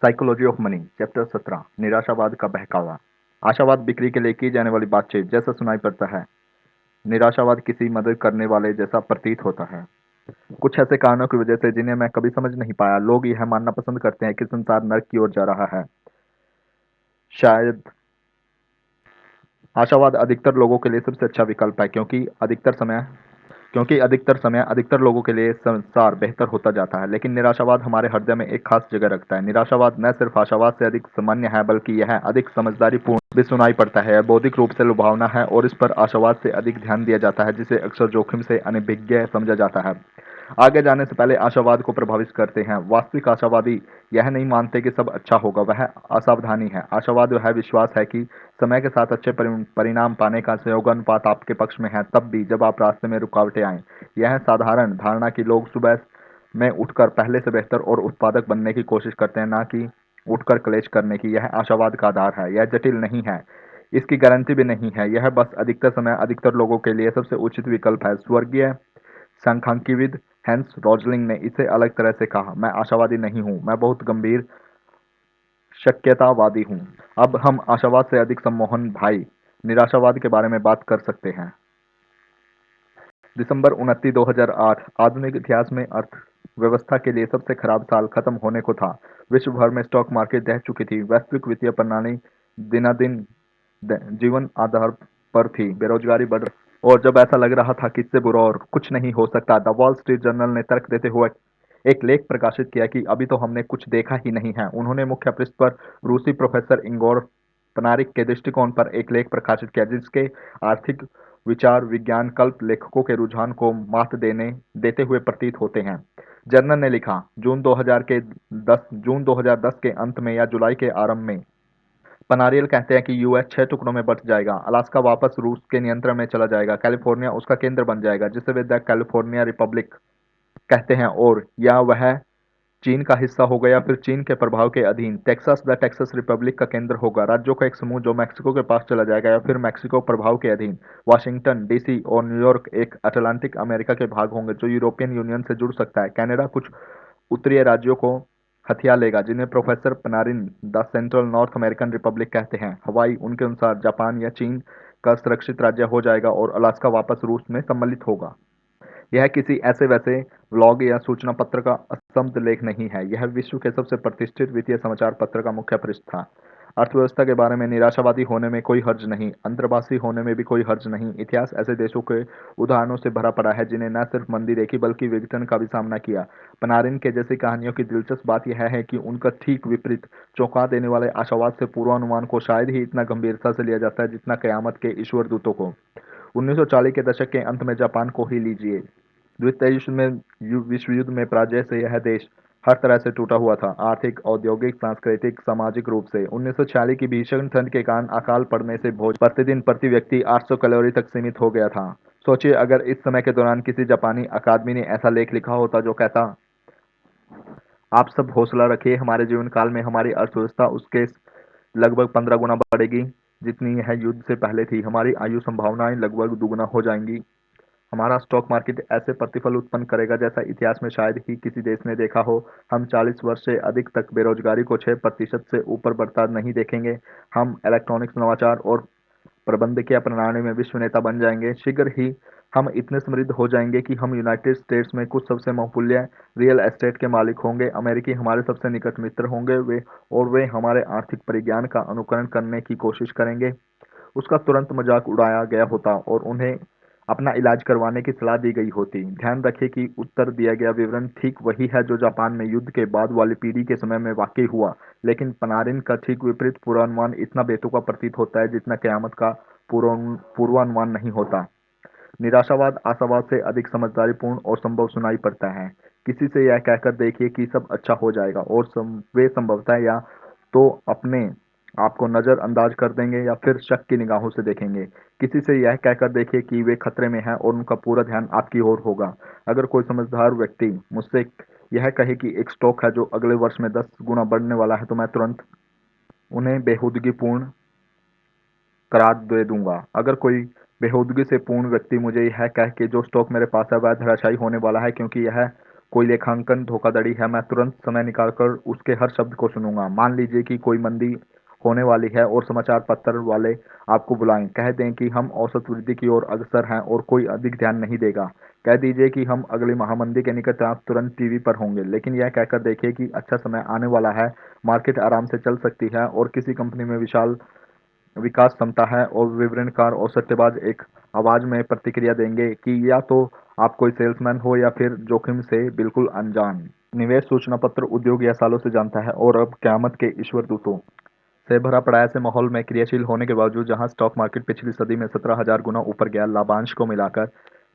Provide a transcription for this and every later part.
Psychology of money chapter 17 निराशावाद का बहकावा। आशावाद बिक्री के लिए की जाने वाली बातचीत जैसा सुनाई पड़ता है। निराशावाद किसी मदद करने वाले जैसा प्रतीत होता है। कुछ ऐसे कारणों की वजह से जिन्हें मैं कभी समझ नहीं पाया, लोग यह मानना पसंद करते हैं कि संसार नर्क की ओर जा रहा है। शायद आशावाद अधिकतर लोगों के लिए सबसे अच्छा विकल्प है, क्योंकि अधिकतर समय अधिकतर लोगों के लिए संसार बेहतर होता जाता है। लेकिन निराशावाद हमारे हृदय में एक खास जगह रखता है। निराशावाद न सिर्फ आशावाद से अधिक सामान्य है, बल्कि यह अधिक समझदारी पूर्ण भी सुनाई पड़ता है। यह बौद्धिक रूप से लुभावना है और इस पर आशावाद से अधिक ध्यान दिया जाता है, जिसे अक्सर जोखिम से अनभिज्ञ समझा जाता है। आगे जाने से पहले आशावाद को प्रभावित करते हैं। वास्तविक आशावादी यह नहीं मानते कि सब अच्छा होगा, वह असावधानी है। आशावाद वह विश्वास है कि समय के साथ अच्छे परिणाम पाने का संयोगानुपात आपके पक्ष में है, तब भी जब आप रास्ते में रुकावटें आए। यह साधारण धारणा कि लोग सुबह में उठकर पहले से बेहतर और उत्पादक बनने की कोशिश करते हैं, ना कि उठकर क्लेश करने की, यह आशावाद का आधार है। यह जटिल नहीं है, इसकी गारंटी भी नहीं है। यह बस अधिकतर समय अधिकतर लोगों के लिए सबसे उचित विकल्प है। स्वर्गीय सांख्यिकीविद हैंस रोजलिंग ने इसे अलग तरह से कहा, मैं आशावादी नहीं हूं, मैं बहुत गंभीर शक्यतावादी हूं। अब हम आशावाद से अधिक सम्मोहन भाई निराशावाद के बारे में बात कर सकते हैं। दिसंबर 2008 आधुनिक इतिहास में अर्थव्यवस्था के लिए सबसे खराब साल खत्म होने को था। विश्व भर में स्टॉक मार्केट दह चुकी थी। वैश्विक वित्तीय प्रणाली दिनादिन जीवन आधार पर थी। बेरोजगारी बढ़ रही और जब ऐसा लग रहा था कि इससे बुरा और कुछ नहीं हो सकता, द वॉल स्ट्रीट जर्नल ने तर्क देते हुए एक लेख प्रकाशित किया कि अभी तो हमने कुछ देखा ही नहीं है। उन्होंने मुख्य पृष्ठ पर रूसी प्रोफेसर इगोर पनारिक के दृष्टिकोण पर एक लेख प्रकाशित किया, जिसके आर्थिक विचार विज्ञान कल्प लेखकों के रुझान को मात देते हुए प्रतीत होते हैं। जर्नल ने लिखा, जून 2010 के अंत में या जुलाई के आरंभ में पनारियल कहते हैं कि यूएस 6 टुकड़ों में बंट जाएगा। अलास्का वापस रूस के नियंत्रण में चला जाएगा। कैलिफोर्निया उसका केंद्र बन जाएगा, जिसे वे द कैलिफोर्निया रिपब्लिक कहते हैं, और या वह चीन का हिस्सा होगा या फिर चीन के प्रभाव के अधीन। टेक्सास द टेक्सास रिपब्लिक का केंद्र होगा, राज्यों का एक समूह जो मैक्सिको के पास चला जाएगा या फिर मैक्सिको प्रभाव के अधीन। वाशिंगटन डीसी और न्यूयॉर्क एक अटलांटिक अमेरिका के भाग होंगे जो यूरोपियन यूनियन से जुड़ सकता है। कनाडा कुछ उत्तरीय राज्यों को हथिया लेगा, जिन्हें professor Panarin the central North American republic कहते हैं। हवाई उनके अनुसार जापान या चीन का सुरक्षित राज्य हो जाएगा और अलास्का वापस रूस में सम्मिलित होगा। यह किसी ऐसे वैसे व्लॉग या सूचना पत्र का स्तंभ लेख नहीं है, यह विश्व के सबसे प्रतिष्ठित वित्तीय समाचार पत्र का मुख्य पृष्ठ था। अर्थव्यवस्था के बारे में निराशावादी होने में कोई हर्ज नहीं, अंतर्वासी होने में भी कोई हर्ज नहीं। इतिहास ऐसे देशों के उदाहरणों से भरा पड़ा है जिन्हें न सिर्फ मंदी देखी बल्कि विघटन का भी सामना किया। पनारिन के जैसी कहानियों की दिलचस्प बात यह है कि उनका ठीक विपरीत चौंका देने वाले आशावाद से पूर्वानुमान को शायद ही इतना गंभीरता से लिया जाता है जितना कयामत के ईश्वर दूतों को। 1940 के दशक के अंत में जापान को ही लीजिए। विश्व युद्ध में पराजय से यह देश हर तरह से टूटा हुआ था, आर्थिक, औद्योगिक, सांस्कृतिक, सामाजिक रूप से। 1946 की भीषण ठंड के कारण अकाल पड़ने से भोजन प्रतिदिन प्रति व्यक्ति 800 कैलोरी तक सीमित हो गया था। सोचिए, अगर इस समय के दौरान किसी जापानी अकादमी ने ऐसा लेख लिखा होता जो कहता, आप सब हौसला रखिए, हमारे जीवन काल में हमारी अर्थव्यवस्था उसके लगभग 15 गुना बढ़ेगी जितनी यह युद्ध से पहले थी। हमारी आयु संभावनाएं लगभग दुगुना हो जाएंगी। हमारा स्टॉक मार्केट ऐसे प्रतिफल उत्पन्न करेगा जैसा इतिहास में शायद ही किसी देश ने देखा हो। हम 40 वर्ष से अधिक तक बेरोजगारी को 6% से ऊपर बढ़ता नहीं देखेंगे। हम इलेक्ट्रॉनिक्स नवाचार और प्रबंधकीय प्रणाली में विश्व नेता बन जाएंगे। शीघ्र ही हम इतने समृद्ध हो जाएंगे कि हम यूनाइटेड स्टेट्स में कुछ सबसे बहुमूल्य रियल एस्टेट के मालिक होंगे। अमेरिकी हमारे सबसे निकट मित्र होंगे, वे हमारे आर्थिक परिज्ञान का अनुकरण करने की कोशिश करेंगे। उसका तुरंत मजाक उड़ाया गया होता और उन्हें अपना इलाज करवाने की सलाह दी गई होती। ध्यान रखें कि उत्तर दिया गया विवरण ठीक वही है जो जापान में युद्ध के बाद वाली पीढ़ी के समय में वाकई हुआ, लेकिन पनारिन का ठीक विपरीत पूर्वानुमान इतना बेतुका प्रतीत होता है जितना कयामत का पूर्वानुमान नहीं होता। निराशावाद आशावाद से अधिक समझदारीपूर्ण और संभव सुनाई पड़ता है। किसी से यह कहकर देखिए कि सब अच्छा हो जाएगा और वे संभवतः या तो अपने आपको नजरअंदाज कर देंगे या फिर शक की निगाहों से देखेंगे। किसी से यह कहकर देखिए कि वे खतरे में हैं और उनका पूरा ध्यान आपकी ओर होगा। अगर कोई समझदार व्यक्ति मुझसे यह कहे कि एक स्टॉक है जो अगले वर्ष में 10 गुना बढ़ने वाला है, तो मैं तुरंत उन्हें बेहूदगीपूर्ण करार दे दूंगा। अगर कोई बेहूदगी से पूर्ण व्यक्ति मुझे यह कह के जो स्टॉक मेरे पास है वह धराशायी होने वाला है क्योंकि यह कोई लेखांकन धोखाधड़ी है, मैं तुरंत समय निकालकर उसके हर शब्द को सुनूंगा। मान लीजिए कि कोई मंदी होने वाली है और समाचार पत्र वाले आपको बुलाएं, कह दें कि हम औसत वृद्धि की ओर अग्रसर हैं और कोई अधिक ध्यान नहीं देगा। कह दीजिए कि हम अगली महामंदी के निकट आप तुरंत टीवी पर होंगे, लेकिन यह कहकर देखिए कि अच्छा समय आने वाला है, मार्केट आराम से चल सकती है और किसी कंपनी में विशाल विकास क्षमता है, और विवरणकार और सट्टेबाज एक आवाज में प्रतिक्रिया देंगे कि या तो आप कोई सेल्समैन हो या फिर जोखिम से बिल्कुल अनजान। निवेश सूचना पत्र उद्योग यह सालों से जानता है, और अब क़यामत के ईश्वर दूतों से भरा पड़ा ऐसे माहौल में क्रियाशील होने के बावजूद, जहां स्टॉक मार्केट पिछली सदी में 17,000 गुना ऊपर गया, लाभांश को मिलाकर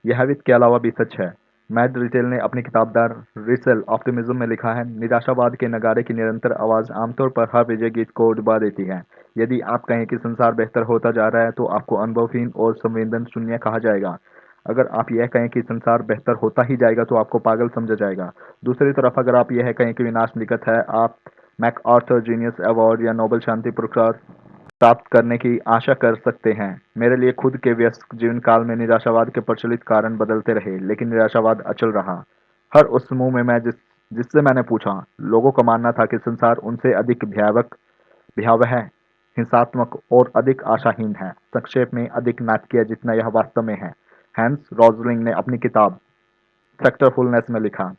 यह वित्त के अलावा भी सच है। मैट रिटेल ने अपनी किताब द रिसेल ऑप्टिमिज्म में लिखा है, निराशावाद के नगाड़े की निरंतर आवाज आमतौर पर हर विजय गीत को डुबा देती है। यदि आप कहें कि संसार बेहतर होता जा रहा है, तो आपको अनुभवहीन और संवेदन शून्य कहा जाएगा। अगर आप यह कहें कि संसार बेहतर होता ही जाएगा, तो आपको पागल समझा जाएगा। दूसरी तरफ अगर आप यह कहें कि विनाश निकट है, आप मैकआर्थर जीनियस अवार्ड या नोबेल शांति पुरस्कार प्राप्त करने की आशा कर सकते हैं। मेरे लिए खुद के व्यस्त जीवन काल में निराशावाद के प्रचलित कारण बदलते रहे, लेकिन निराशावाद अचल रहा। हर उस समूह में मैं जिससे मैंने पूछा, लोगों का मानना था कि संसार उनसे अधिक भयावह, हिंसात्मक और अधिक आशाहीन है। संक्षेप में, अधिक नाटकीय जितना यह वास्तव में है। हैंस रोजलिंग ने अपनी किताब फैक्टरफुलनेस में लिखा,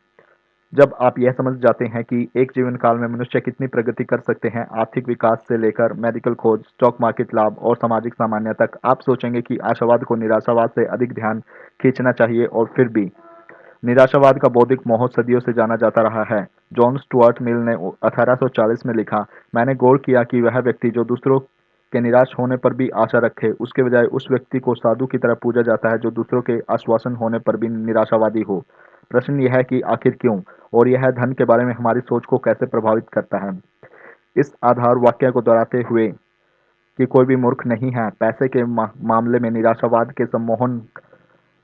जब आप यह समझ जाते हैं कि एक जीवन काल में मनुष्य कितनी प्रगति कर सकते हैं, आर्थिक विकास से लेकर मेडिकल खोज, स्टॉक मार्केट लाभ और सामाजिक सामान्य तक, आप सोचेंगे कि आशावाद को निराशावाद से अधिक ध्यान खींचना चाहिए। और फिर भी निराशावाद का बौद्धिक मोह सदियों से जाना जाता रहा है। जॉन स्टुअर्ट मिल ने 1840 में लिखा, मैंने गौर किया कि वह व्यक्ति जो दूसरों के निराश होने पर भी आशा रखे, उसके बजाय उस व्यक्ति को साधु की तरह पूजा जाता है जो दूसरों के आश्वासन होने पर भी निराशावादी हो। प्रश्न यह है कि आखिर क्यों, और यह धन के बारे में हमारी सोच को कैसे प्रभावित करता है। इस आधार वाक्य को दोहराते हुए कि कोई भी मूर्ख नहीं है, पैसे के मामले में निराशावाद के सम्मोहन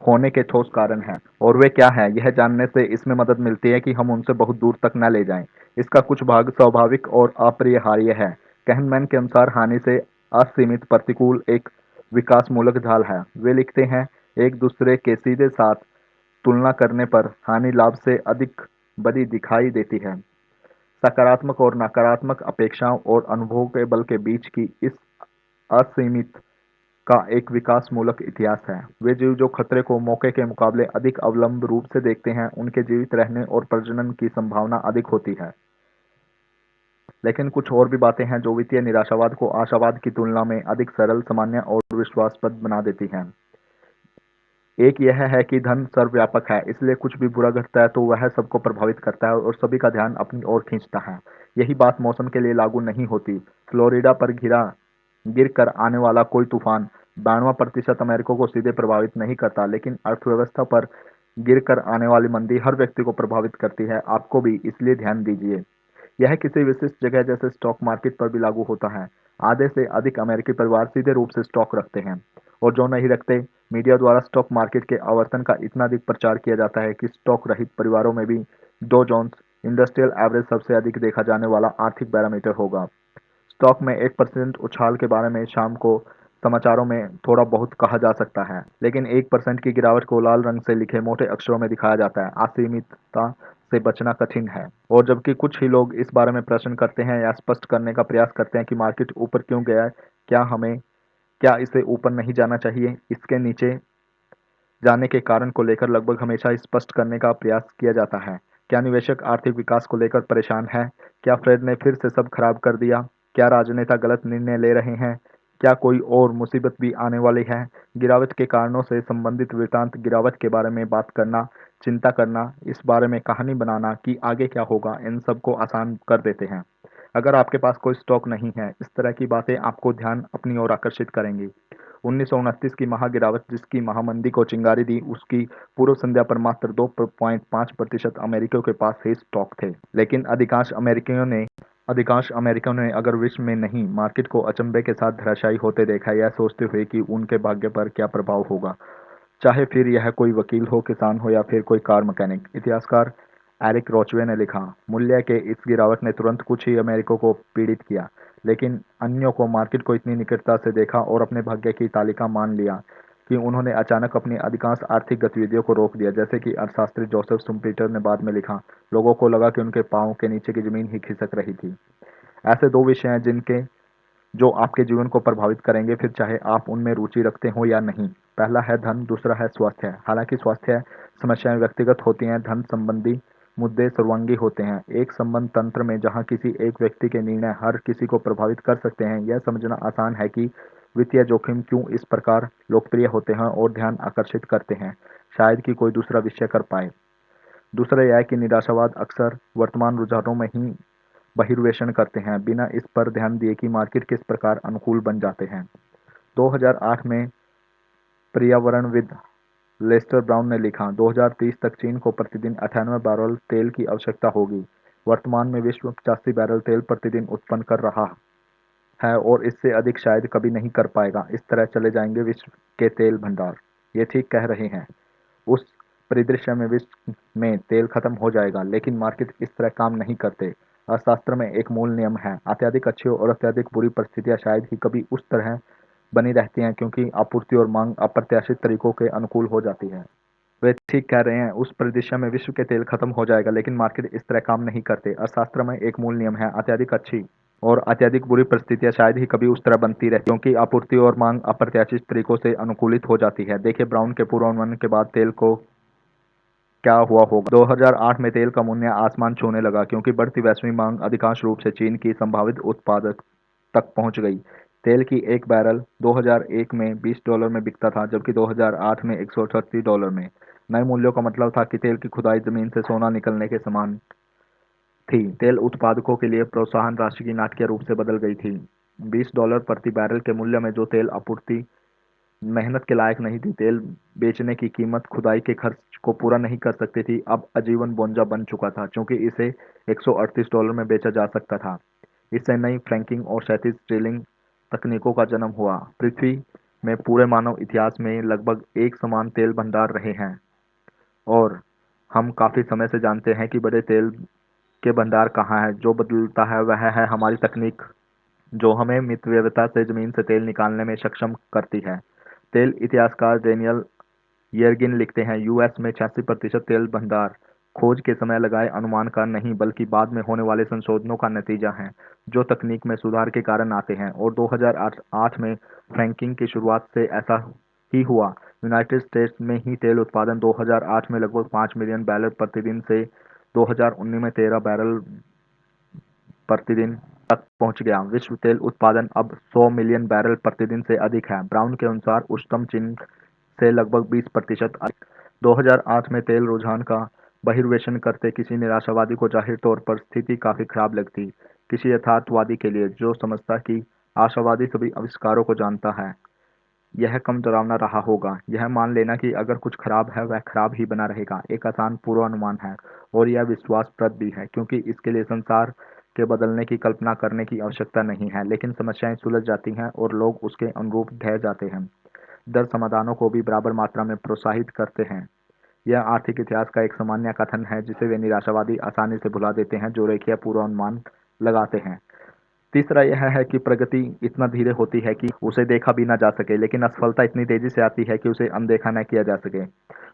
होने के ठोस कारण हैं, और वे क्या हैं, यह जानने से इसमें मदद मिलती है कि हम उनसे बहुत दूर तक न ले जाएं। इसका कुछ भाग स्वाभाविक और अपरिहार्य है। कहनमैन के अनुसार हानि से असीमित प्रतिकूल एक विकासमूलक ढाल है। वे लिखते हैं, एक दूसरे के सीधे साथ तुलना करने पर हानि लाभ से अधिक बड़ी दिखाई देती है। सकारात्मक और नकारात्मक अपेक्षाओं और अनुभवों के बल के बीच की इस असीमित का एक विकासमूलक इतिहास है। वे जीव जो खतरे को मौके के मुकाबले अधिक अवलंब रूप से देखते हैं, उनके जीवित रहने और प्रजनन की संभावना अधिक होती है। लेकिन कुछ और भी बातें हैं जो वित्तीय निराशावाद को आशावाद की तुलना में अधिक सरल, सामान्य और विश्वासप्रद बना देती हैं। एक यह है कि धन सर्वव्यापक है, इसलिए कुछ भी बुरा घटता है तो वह सबको प्रभावित करता है और सभी का ध्यान अपनी ओर खींचता है। यही बात मौसम के लिए लागू नहीं होती। फ्लोरिडा पर गिर कर आने वाला कोई तूफान 92% अमेरिका को सीधे प्रभावित नहीं करता, लेकिन अर्थव्यवस्था पर गिर कर आने वाली मंदी हर व्यक्ति को प्रभावित करती है, आपको भी। इसलिए ध्यान दीजिए, यह किसी विशिष्ट जगह जैसे स्टॉक मार्केट पर भी लागू होता है। आधे से अधिक अमेरिकी परिवार सीधे रूप से स्टॉक रखते हैं, और जो नहीं रखते, मीडिया द्वारा स्टॉक मार्केट के आवर्तन का इतना अधिक प्रचार किया जाता है कि स्टॉक रहित परिवारों में भी डो जोन्स इंडस्ट्रियल एवरेज सबसे अधिक देखा जाने वाला आर्थिक पैरामीटर होगा। स्टॉक में 1% उछाल के बारे में शाम को समाचारों में थोड़ा बहुत कहा जा सकता है, लेकिन 1% की गिरावट को लाल रंग से लिखे मोटे अक्षरों में दिखाया जाता है। असीमितता से बचना कठिन है, और जबकि कुछ ही लोग इस बारे में प्रश्न करते हैं या स्पष्ट करने का प्रयास करते हैं कि मार्केट ऊपर क्यों गया है, क्या इसे ऊपर नहीं जाना चाहिए, इसके नीचे जाने के कारण को लेकर लगभग हमेशा स्पष्ट करने का प्रयास किया जाता है। क्या निवेशक आर्थिक विकास को लेकर परेशान है? क्या फ्रेड ने फिर से सब खराब कर दिया? क्या राजनेता गलत निर्णय ले रहे हैं? क्या कोई और मुसीबत भी आने वाली है? गिरावट के कारणों से संबंधित वृत्तांत, गिरावट के बारे में बात करना, चिंता करना, इस बारे में कहानी बनाना कि आगे क्या होगा, इन सब को आसान कर देते हैं। अगर आपके पास कोई स्टॉक नहीं है, इस तरह की बातें आपको ध्यान अपनी ओर आकर्षित करेंगी। 1929 की महागिरावट जिसकी महामंदी को चिंगारी दी, उसकी पूर्व संध्या पर मात्र 2.5% अमेरिकियों के पास ही स्टॉक थे। लेकिन अधिकांश अमेरिकनों ने अगर विश्व में नहीं, मार्केट को अचंभे के साथ धराशायी होते देखा, यह सोचते हुए कि उनके भाग्य पर क्या प्रभाव होगा, चाहे फिर यह कोई वकील हो, किसान हो या फिर कोई कार मैकेनिक। इतिहासकार एरिक रोचवे ने लिखा, मूल्य के इस गिरावट ने तुरंत कुछ ही अमेरिको को पीड़ित किया, लेकिन अन्यों को मार्केट को इतनी निकटता से देखा और अपने भाग्य की तालिका मान लिया। कि उन्होंने अचानक अपनी अधिकांश आर्थिक गतिविधियों को रोक दिया। जैसे कि अर्थशास्त्री जोसेफ शुम्पेटर ने बाद में लिखा, लोगों को लगा कि उनके पांव के नीचे की जमीन ही खिसक रही थी। ऐसे दो विषय हैं जिनके जो आपके जीवन को प्रभावित करेंगे, फिर चाहे आप उनमें रुचि रखते हो या नहीं। पहला है धन, दूसरा है स्वास्थ्य। हालांकि स्वास्थ्य समस्याएं व्यक्तिगत होती हैं, धन संबंधी मुद्दे सर्वांगी होते हैं। एक संबंध तंत्र में जहां किसी एक व्यक्ति के निर्णय हर किसी को प्रभावित कर सकते हैं, यह समझना आसान है कि वित्तीय जोखिम क्यों इस प्रकार लोकप्रिय होते हैं और ध्यान आकर्षित करते हैं, शायद कि कोई दूसरा विषय कर पाए। दूसरा यह है कि निराशावाद अक्सर वर्तमान रुझानों में ही बहिर्वेशन करते हैं, बिना इस पर ध्यान दिए कि मार्केट किस प्रकार अनुकूल बन जाते हैं। 2008 में पर्यावरणविद लेस्टर ब्राउन ने लिखा, 2030 तक चीन को प्रतिदिन 98 बैरल तेल की आवश्यकता होगी। वर्तमान में विश्व 85 बैरल तेल प्रतिदिन उत्पन्न कर रहा है और इससे अधिक शायद कभी नहीं कर पाएगा। इस तरह चले जाएंगे विश्व के तेल भंडार। ये ठीक कह रहे हैं। उस परिदृश्य में विश्व में तेल खत्म हो जाएगा, लेकिन मार्केट इस तरह काम नहीं करते। अर्थशास्त्र में एक मूल नियम है, अत्यधिक अच्छी और अत्यधिक बुरी परिस्थितियां शायद ही कभी उस तरह बनी रहती हैं, क्योंकि आपूर्ति और मांग अप्रत्याशित तरीकों के अनुकूल हो जाती है। वे ठीक कह रहे हैं। उस परिदृश्य में विश्व के तेल खत्म हो जाएगा, लेकिन मार्केट इस तरह काम नहीं करते। अर्थशास्त्र में एक मूल नियम है, अत्यधिक अच्छी और अत्यधिक बुरी परिस्थितियां शायद ही कभी उस तरह बनती रहती, क्योंकि आपूर्ति और मांग अप्रत्याशित तरीकों से अनुकूलित हो जाती है। देखिए ब्राउन के पूर्वानुमान के बाद तेल को क्या हुआ होगा। 2008 में तेल का मूल्य आसमान छूने लगा, क्योंकि बढ़ती वैश्विक मांग अधिकांश रूप से चीन की संभावित उत्पादक तक पहुंच गई। तेल की एक बैरल 2001 में $20 में बिकता था, जबकि 2008 में $138 में। नए मूल्यों का मतलब था कि तेल की खुदाई जमीन से सोना निकलने के समान थी। तेल उत्पादकों के लिए प्रोत्साहन राशि की नाटकीय रूप से बदल गई थी। $20 प्रति बैरल के मूल्य में जो तेल आपूर्ति मेहनत के लायक नहीं थी, तेल बेचने की कीमत खुदाई के खर्च को पूरा नहीं कर सकती थी, अब आजीवन बोंजा बन चुका था, क्योंकि इसे $138 में बेचा जा सकता था। इससे नई फ्रैंकिंग और क्षैतिज ड्रिलिंग तकनीकों का जन्म हुआ। पृथ्वी में पूरे मानव इतिहास में लगभग एक समान तेल भंडार रहे हैं, और हम काफी समय से जानते हैं कि बड़े तेल के भंडार कहाँ हैं। जो बदलता है वह है हमारी तकनीक, जो हमें मितव्ययिता से जमीन से तेल निकालने में सक्षम करती है। तेल इतिहासकार डेनियल येरगिन लिखते हैं, यूएस में 86% तेल भंडार खोज के समय लगाए अनुमान का नहीं, बल्कि बाद में होने वाले संशोधनों का नतीजा है, जो तकनीक में सुधार के कारण आते हैं। और 2008 में फ्रैंकिंग की शुरुआत से ऐसा ही हुआ। यूनाइटेड स्टेट्स में ही तेल उत्पादन 2008 में लगभग 5 मिलियन बैरल प्रतिदिन से 2019 में 13 बैरल प्रतिदिन तक पहुंच गया। विश्व तेल उत्पादन अब 100 मिलियन बैरल प्रतिदिन से अधिक है। ब्राउन के अनुसार उच्चतम चीन से लगभग 20% अधिक। 2008 में तेल रुझान का बहिर्वेशन करते किसी निराशावादी को जाहिर तौर पर स्थिति काफी खराब लगती। किसी यथार्थवादी के लिए, जो समझता कि आशावादी सभी आविष्कारों को जानता है, यह कम डरावना रहा होगा। यह मान लेना कि अगर कुछ खराब है वह खराब ही बना रहेगा, एक आसान पूर्वानुमान है, और यह विश्वासप्रद भी है, क्योंकि इसके लिए संसार के बदलने की कल्पना करने की आवश्यकता नहीं है। लेकिन समस्याएं सुलझ जाती हैं और लोग उसके अनुरूप ढह जाते हैं। डर समाधानों को भी बराबर मात्रा में प्रोत्साहित करते हैं। यह आर्थिक इतिहास का एक सामान्य कथन है, जिसे वे निराशावादी आसानी से भुला देते हैं जो रेखीय पूर्वानुमान लगाते हैं। तीसरा यह है कि प्रगति इतना धीरे होती है कि उसे देखा भी ना जा सके, लेकिन असफलता इतनी तेजी से आती है कि उसे अनदेखा न किया जा सके।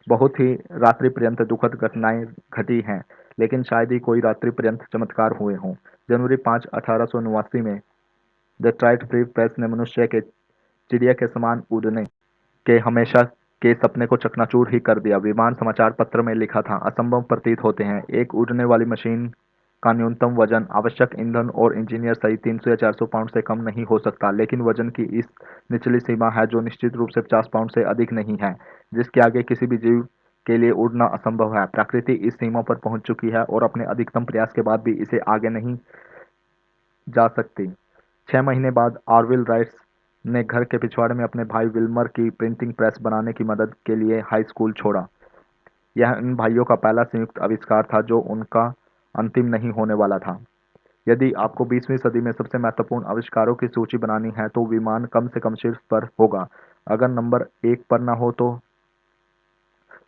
बहुत ही रात्रि पर्यंत दुखद घटनाएं घटी हैं, लेकिन शायद ही कोई रात्रि पर्यंत चमत्कार हुए हों। जनवरी 5, 1889 में डेट्रॉइट फ्री प्रेस ने मनुष्य के चिड़िया के समान उड़ने के हमेशा के सपने को चकनाचूर ही कर दिया। विमान समाचार पत्र में लिखा था, असंभव प्रतीत होते हैं। एक उड़ने वाली मशीन का न्यूनतम वजन आवश्यक ईंधन और इंजीनियर सहित 300 या 400 पाउंड से कम नहीं हो सकता, लेकिन वजन की इस निचली सीमा है जो निश्चित रूप से 50 पाउंड से अधिक नहीं है, जिसके आगे किसी भी जीव के लिए उड़ना असंभव है। प्रकृति इस सीमा पर पहुंच चुकी है और अपने अधिकतम प्रयास के बाद भी इसे आगे नहीं जा सकती। 6 महीने बाद ऑरविल राइट्स ने घर के पिछवाड़े में अपने भाई विल्मर की प्रिंटिंग प्रेस बनाने की मदद के लिए हाई स्कूल छोड़ा। यह इन भाइयों का पहला संयुक्त आविष्कार था जो उनका अंतिम नहीं होने वाला था। यदि आपको 20वीं सदी में सबसे महत्वपूर्ण आविष्कारों की सूची बनानी है तो विमान कम से कम शीर्ष पर होगा। अगर नंबर 1 पर न हो तो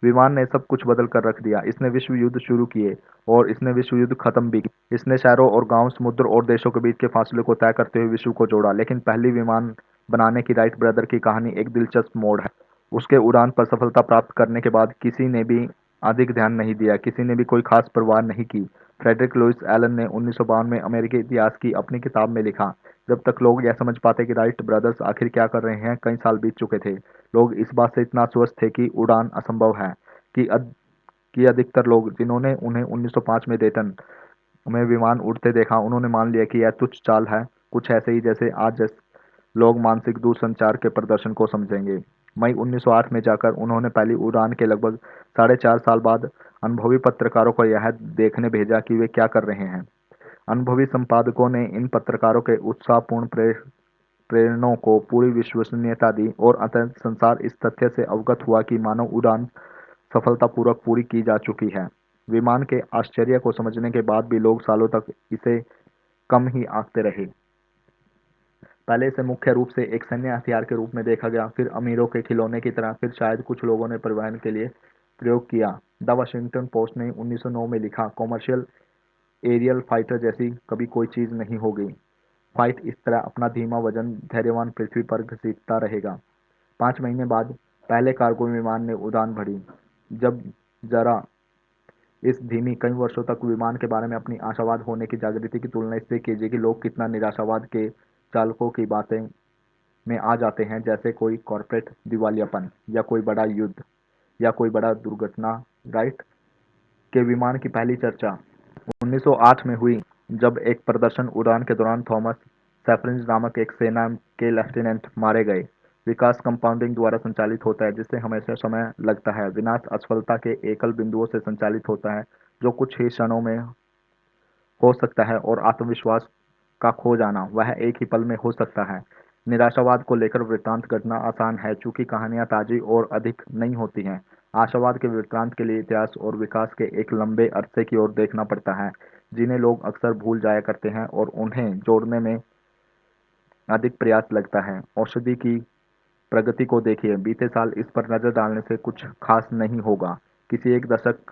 विमान ने सब कुछ बदल कर रख दिया। इसने विश्व युद्ध शुरू किए और इसने विश्व युद्ध खत्म भी किए। इसने शहरों और गांव, समुद्र और देशों के बीच के फासले को तय करते हुए विश्व को जोड़ा। लेकिन पहली विमान बनाने की राइट ब्रदर की कहानी एक दिलचस्प मोड़ है। उसके उड़ान पर सफलता प्राप्त करने के बाद किसी ने भी अधिक ध्यान नहीं दिया, किसी ने भी कोई खास परवाह नहीं की। फ्रेडरिक लुइस एलन ने 1952 में अमेरिकी इतिहास की अपनी किताब में लिखा, जब तक लोग यह समझ पाते कि राइट ब्रदर्स आखिर क्या कर रहे हैं, कई साल बीत चुके थे। लोग इस बात से इतना आश्वस्त थे कि उड़ान असंभव है कि कि अधिकतर लोग जिन्होंने उन्हें 1905 में डेटन में विमान उड़ते देखा, उन्होंने मान लिया कि यह तुच्छ चाल है, कुछ ऐसे ही जैसे आज लोग मानसिक दूरसंचार के प्रदर्शन को समझेंगे। मई 1908 में जाकर उन्होंने पहली उड़ान के लगभग 4.5 साल बाद अनुभवी पत्रकारों को यह देखने भेजा कि वे क्या कर रहे हैं। अनुभवी संपादकों ने इन पत्रकारों के उत्साहपूर्ण प्रेरणों को पूरी विश्वसनीयता दी और अंततः संसार इस तथ्य से अवगत हुआ कि मानव उड़ान सफलतापूर्वक पूरी की जा चुकी है। विमान के आश्चर्य को समझने के बाद भी लोग सालों तक इसे कम ही आंकते रहे। पहले इसे मुख्य रूप से एक सैन्य हथियार के रूप में देखा गया, फिर अमीरों के खिलौने की तरह, फिर शायद कुछ लोगों ने परिवहन के लिए प्रयोग किया। द वाशिंगटन पोस्ट ने 1909 में लिखा, कॉमर्शियल एरियल फाइटर जैसी कभी कोई चीज नहीं होगी। फाइट इस तरह अपना धीमा वजन धैर्यवान पृथ्वी पर घसीटता रहेगा। 5 महीने बाद पहले कार्गो विमान ने उड़ान भरी। जब जरा इस धीमी कई वर्षों तक विमान के बारे में अपनी आशावाद होने की जागृति की तुलना इससे कीजिए कि लोग कितना निराशावाद के चालकों की बातें में आ जाते हैं, जैसे कोई कॉर्पोरेट दिवालियापन या कोई बड़ा युद्ध या कोई बड़ा दुर्घटना। राइट के विमान की पहली चर्चा 1908 में हुई, जब एक प्रदर्शन उड़ान के दौरान थॉमस सेफरिंज नामक एक सेना के लेफ्टिनेंट मारे गए। विकास कंपाउंडिंग द्वारा संचालित होता है, जिससे हमेशा समय लगता है। विनाश असफलता के एकल बिंदुओं से संचालित होता है, जो कुछ ही क्षणों में हो सकता है, और आत्मविश्वास का खो जाना वह एक ही पल में हो सकता है। निराशावाद को लेकर वृत्तांत गढ़ना आसान है, चूंकि कहानियां ताजी और अधिक नहीं होती हैं। आशावाद के वृत्तांत के लिए इतिहास और विकास के एक लंबे अरसे की ओर देखना पड़ता है, जिन्हें लोग अक्सर भूल जाया करते हैं, और उन्हें जोड़ने में अधिक प्रयास लगता है। औषधि की प्रगति को देखिए, बीते साल इस पर नजर डालने से कुछ खास नहीं होगा, किसी एक दशक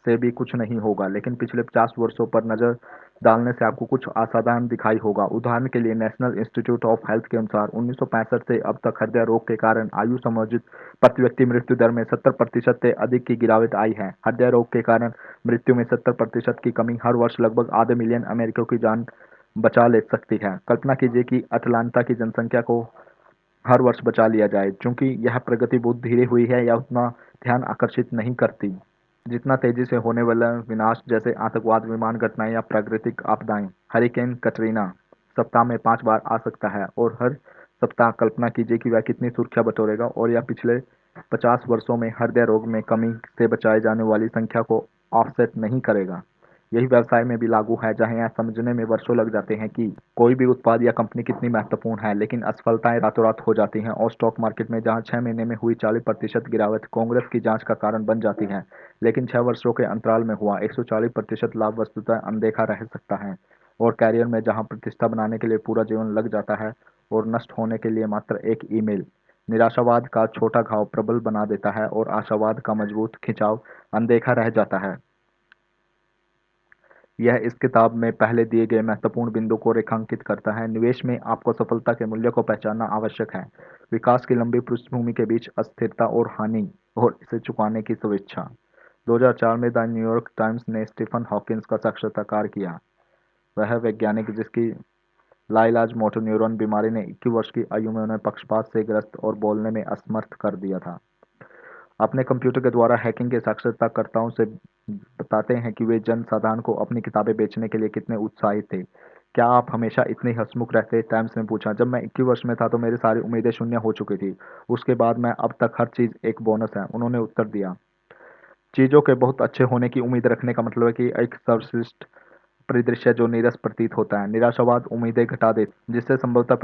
से भी कुछ नहीं होगा, लेकिन पिछले 50 वर्षों पर नजर डालने से आपको कुछ असाधारण दिखाई होगा। उदाहरण के लिए नेशनल इंस्टीट्यूट ऑफ हेल्थ के अनुसार 1965 से अब तक हृदय रोग के कारण आयु संवर्धित प्रति व्यक्ति मृत्यु दर में 70% से अधिक की गिरावट आई है। हृदय रोग के कारण मृत्यु में 70% की कमी हर वर्ष लगभग आधे मिलियन अमेरिकियों की जान बचा ले सकती है। कल्पना कीजिए कि अटलांटा की जनसंख्या को हर वर्ष बचा लिया जाए। चूंकि यह प्रगति बहुत धीरे हुई है, या उतना ध्यान आकर्षित नहीं करती जितना तेजी से होने वाला विनाश, जैसे आतंकवाद, विमान घटनाएं या प्राकृतिक आपदाएं। हरिकेन कटरीना सप्ताह में 5 बार आ सकता है, और हर सप्ताह कल्पना कीजिए कि वह कितनी सुर्खियां बटोरेगा, और यह पिछले 50 वर्षों में हृदय रोग में कमी से बचाए जाने वाली संख्या को ऑफसेट नहीं करेगा। यही व्यवसाय में भी लागू है, जहां यह समझने में वर्षों लग जाते हैं कि कोई भी उत्पाद या कंपनी कितनी महत्वपूर्ण है, लेकिन असफलताएं रातों रात हो जाती हैं। और स्टॉक मार्केट में जहां 6 महीने में हुई 40% गिरावट कांग्रेस की जांच का कारण बन जाती है, लेकिन 6 वर्षों के अंतराल में हुआ 140% लाभ वस्तुतः अनदेखा रह सकता है। और कैरियर में जहां प्रतिष्ठा बनाने के लिए पूरा जीवन लग जाता है, और नष्ट होने के लिए मात्र एक ईमेल निराशावाद का छोटा घाव प्रबल बना देता है, और आशावाद का मजबूत खिंचाव अनदेखा रह जाता है। यह इस किताब में पहले दिए गए महत्वपूर्ण बिंदु को रेखांकित करता है। निवेश में आपको सफलता के मूल्य को पहचानना आवश्यक है, विकास की लंबी पृष्ठभूमि के बीच अस्थिरता और हानि, और इसे चुकाने की स्वेच्छा। 2004 में द न्यूयॉर्क टाइम्स ने स्टीफन हॉकिंस का साक्षात्कार किया। वह वैज्ञानिक जिसकी लाइलाज मोटर न्यूरॉन बीमारी ने 21 वर्ष की आयु में उन्हें पक्षपात से ग्रस्त और बोलने में असमर्थ कर दिया था। अपने कंप्यूटर के द्वारा हैकिंग के साक्षात्कारकर्ताओं से बताते हैं कि वे जन साधारण को अपनी किताबें बेचने के लिए कितने उत्साहित थे। क्या आप हमेशा इतने हंसमुख रहते? टाइम्स ने पूछा। जब मैं 21 वर्ष में था तो मेरी सारी उम्मीदें शून्य हो चुकी थी। उसके बाद मैं अब तक हर चीज एक बोनस है, उन्होंने उत्तर दिया। चीजों के बहुत अच्छे होने की उम्मीद रखने का मतलब है कि एक सर्वश्रेष्ठ परिदृश्य जो नीरस प्रतीत होता है। निराशावाद उम्मीदें घटा देता, जिससे संभवतः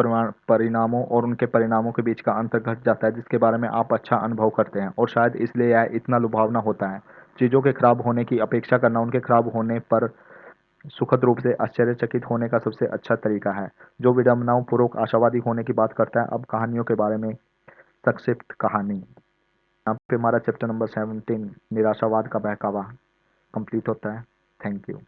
परिणामों और उनके परिणामों के बीच का अंतर घट जाता है, जिसके बारे में आप अच्छा अनुभव करते हैं, और शायद इसलिए यह इतना लुभावना होता है। चीजों के खराब होने की अपेक्षा करना उनके खराब होने पर सुखद रूप से आश्चर्यचकित होने का सबसे अच्छा तरीका है। जो विडंबनाओं पूर्वक आशावादी होने की बात करता है। अब कहानियों के बारे में संक्षिप्त कहानी। यहाँ पे हमारा चैप्टर नंबर 17 निराशावाद का बहकावा कंप्लीट होता है। Thank you.